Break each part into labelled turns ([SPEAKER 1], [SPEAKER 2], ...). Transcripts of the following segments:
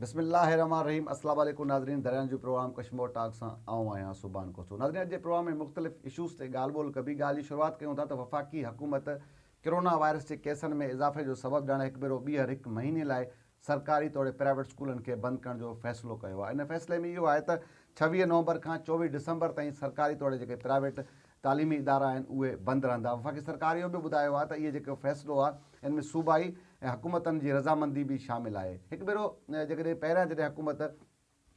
[SPEAKER 1] बिस्मिल्लाहिर्रहमानिर्रहीम। अस्सलाम वालेकुम नाज़रीन। दरियान जो प्रोग्राम कश्मीर टॉक सां आऊं आहियां सुभान कोसो। नाज़रीन, अॼु जे प्रोग्राम में मुख़्तलिफ़ इशूज़ ते ॻाल्हि ॿोल कबी। ॻाल्हि जी शुरूआत कयूं था त वफ़ाक़ी हुकूमत कोरोना वायरस जे केसनि में इज़ाफ़े जो सबबु ॼाणे हिकु भेरो ॿीहर हिकु महीने लाइ सरकारी तौरु प्राइवेट स्कूलनि खे बंदि करण जो फ़ैसिलो कयो आहे। इन फ़ैसिले में इहो आहे त 26 नवंबर खां 24 डिसंबर ताईं सरकारी तौरु जेके प्राइवेट तालीमी इदारा आहिनि उहे बंदि रहंदा। वफ़ाक़ी सरकार इहो बि ॿुधायो आहे त इहे जेको फ़ैसिलो आहे इन में सूबाई ऐं हुकूमतनि जी रज़ामंदी बि शामिलु आहे। हिकु भेरो जेकॾहिं पहिरियां जॾहिं हुकूमत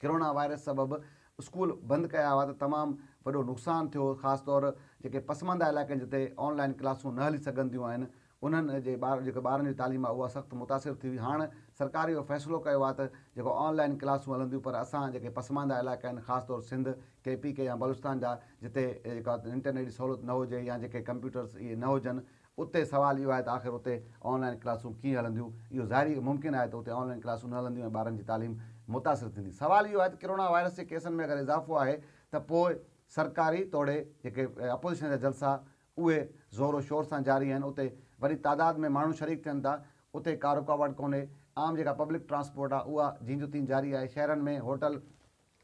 [SPEAKER 1] कोरोना वायरस सबबु स्कूल बंदि कया हुआ त तमामु वॾो नुक़सानु थियो। ख़ासि तौरु जेके पसमंदा इलाइक़नि जिते ऑनलाइन क्लासूं न हली सघंदियूं आहिनि उन्हनि जे जेके ॿारनि जी तालीम आहे उहा सख़्तु मुतासिर थी हुई। हाणे सरकार इहो फ़ैसिलो कयो आहे त जेको ऑनलाइन क्लासूं हलंदियूं, पर असां जेके पसमंदा इलाइक़ा आहिनि ख़ासि तौरु सिंध KPK या बलूचिस्तान जा जिते जेका इंटरनेट जी सहूलियत न हुजे या जेके कंप्यूटर्स इहे न हुजनि, उते सुवालु इहो आहे त आख़िर उते ऑनलाइन क्लासूं कीअं हलंदियूं। इहो ज़ाहिरी मुमकिन आहे त उते ऑनलाइन क्लासूं न हलंदियूं ऐं ॿारनि जी तालीम मुतासिर थींदी। सुवालु इहो आहे त कोरोना वायरस जे केसनि में अगरि इज़ाफ़ो आहे त पोइ सरकारी तौरु जेके अपोज़िशन जा जलसा उहे ज़ोरो शोर सां जारी आहिनि। उते वरी तादाद में माण्हू शरीक थियनि था। उते का रुकावट कोन्हे। आम जेका पब्लिक ट्रांसपोर्ट आहे उहा जींजू तीन जारी आहे। शहरनि में होटल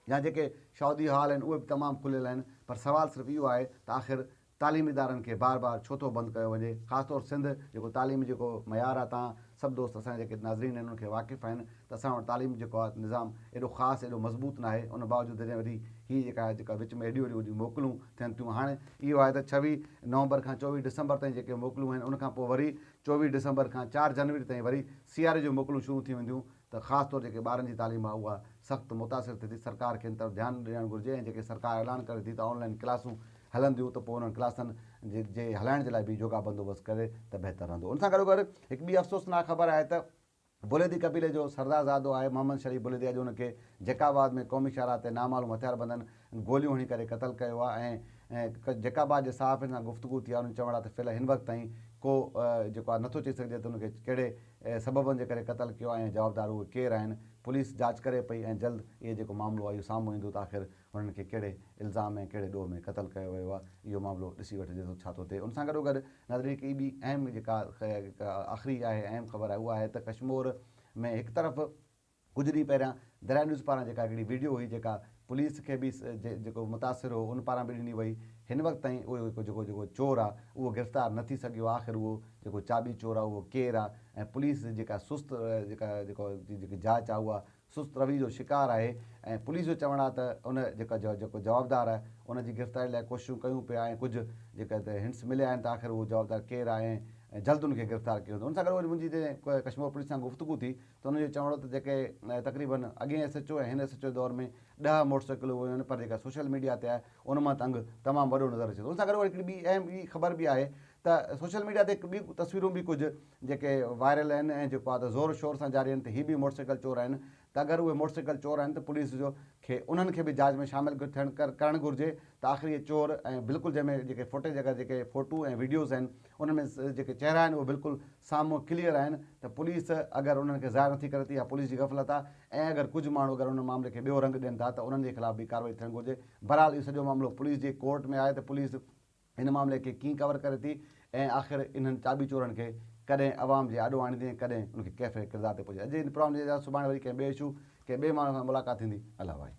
[SPEAKER 1] या जेके शौदी हाल आहिनि उहे बि तमामु खुलियल आहिनि। पर सुवालु सिर्फ़ु इहो आहे त आख़िर तालीमी इदारनि खे बार बार छो थो बंदि कयो वञे। ख़ासि तौरु सिंध जेको तालीमी जेको मयार आहे, तव्हां सभु दोस्त असांजे जेके नाज़रीन आहिनि उनखे वाक़िफ़ु आहिनि त असां वटि तालीम जेको आहे निज़ाम एॾो ख़ासि एॾो मज़बूत न आहे। उन बावजूदि जॾहिं वरी हीअ जेका विच में एॾियूं वॾियूं मोकलूं थियनि थियूं। हाणे इहो आहे त 26 नवंबर खां 24 डिसंबर ताईं जेके मोकलूं आहिनि उनखां पोइ वरी 24 डिसंबर खां 4 जनवरी ताईं वरी सियारे जूं मोकलूं शुरू थी वेंदियूं। त ख़ासि तौरु जेके ॿारनि जी तालीम आहे उहा सख़्तु मुतासिर थिए थी। सरकार खे इन तरफ़ ध्यानु ॾियणु घुरिजे ऐं जेके सरकार ऐलान करे थी त ऑनलाइन क्लासूं हलंदियूं त पोइ उन्हनि क्लासनि जे हलाइण जे लाइ बि योगा बंदोबस्तु करे त बहितरु रहंदो। उन सां गॾोगॾु हिकु ॿी अफ़सोसनाक ख़बर आहे त बुलेदी कबीले जो सरदारज़ादो आहे मोहम्मद शरीफ़ बुलेदी। अॼु हुनखे जेकाबाद में क़ौमी शाहरा ते नामालूम हथियारबंदनि गोलियूं हणी करे क़तलु कयो आहे। ऐं जेकाबाद जे सहाफ़ियुनि सां गुफ़्तगू थी आहे। उन्हनि चवण आहे त फ़िलहालु हिन वक़्तु ताईं को जेको आहे नथो चई सघिजे त हुनखे कहिड़े सबबनि जे करे क़तलु कयो आहे ऐं जवाबदार उहे केरु आहिनि। पुलिस जांच करे पई ऐं जल्द इहो जेको मामिलो आहे इहो साम्हूं ईंदो त आख़िर हुननि खे कहिड़े इल्ज़ाम ऐं कहिड़े ॾोह में क़तलु कयो वियो आहे। इहो मामिलो ॾिसी वठिजे थो छा थो थिए। उन सां गॾोगॾु नाज़रीन हिकिड़ी ॿी अहम जेका आख़िरी आहे अहम ख़बर आहे उहा आहे त कश्मीर में हिकु तरफ़ कुझु ॾींहं पहिरियां दरिया न्यूज़ पारां जेका हिकिड़ी वीडियो हुई जेका पुलिस खे बि जेको मुतासिर हो उन पारां बि ॾिनी वई। हिन वक़्तु ताईं उहो जेको चोर आहे उहो गिरफ़्तार न थी सघियो। आख़िर उहो जेको चाबी चोर आहे उहो केरु आहे ऐं पुलिस जेका सुस्त जेकी जांच आहे उहा सुस्त रवि जो शिकार आहे। ऐं पुलिस जो चवणु आहे त उन जेको जवाबदार आहे उनजी गिरफ़्तारी लाइ कोशिशूं कयूं पिया ऐं कुझु जेका हिंट्स मिलिया आहिनि त आख़िर उहो जवाबदार केरु आहे ऐं जल्द उनखे गिरफ़्तार कयो वेंदो। उन सां गॾु मुंहिंजी जॾहिं कश्मीर पुलिस सां गुफ़्तगू थी त उनजो चवणो त जेके तक़रीबन अॻे SHO ऐं हिन SHO दौर में 10 मोटरसाइकिलूं हुयूं आहिनि, पर जेका सोशल मीडिया ते आहे उन मां त अंगु तमामु वॾो नज़र अचे थो। उन सां गॾु हिकिड़ी ॿी अहम ॿी ख़बर बि आहे त सोशल मीडिया ते ॿी तस्वीरूं बि कुझु जेके वायरल आहिनि ऐं जेको आहे त ज़ोर शोर सां जारी आहिनि त हीअ बि मोटरसाइकिल चोर आहिनि। त अगरि उहे मोटरसाइकिल चोर आहिनि त पुलिस जो खे उन्हनि खे बि जांच में शामिलु करणु घुरिजे त आख़िर इहे चोर ऐं बिल्कुलु जंहिंमें जेके फुटेज अगरि जेके फ़ोटू ऐं वीडियोज़ आहिनि उनमें जेके चहिरा आहिनि उहे बिल्कुलु साम्हूं क्लियर आहिनि त पुलिस अगरि उन्हनि खे ज़ाहिर नथी करे थी या पुलिस जी ग़फ़लत आहे। ऐं अगरि कुझु माण्हू अगरि उन मामले खे ॿियो रंग ॾियनि था त उन्हनि जे ख़िलाफ़ बि कार्रवाई थियणु घुरिजे। बहरहाल इहो सॼो मामिलो पुलिस जे कोर्ट में आहे त पुलिस हिन मामले खे कीअं कवर करे थी ऐं आख़िर इन्हनि चाबी चोरनि खे कॾहिं आवाम जे आॾो आणींदी ऐं कॾहिं उनखे कैफ़े किरदार ते पुॼे। अॼु इन प्रोग्राम जे सुभाणे वरी कंहिं ॿिए इशू कंहिं ॿिए माण्हू सां मुलाक़ात थींदी। अलाह भाई।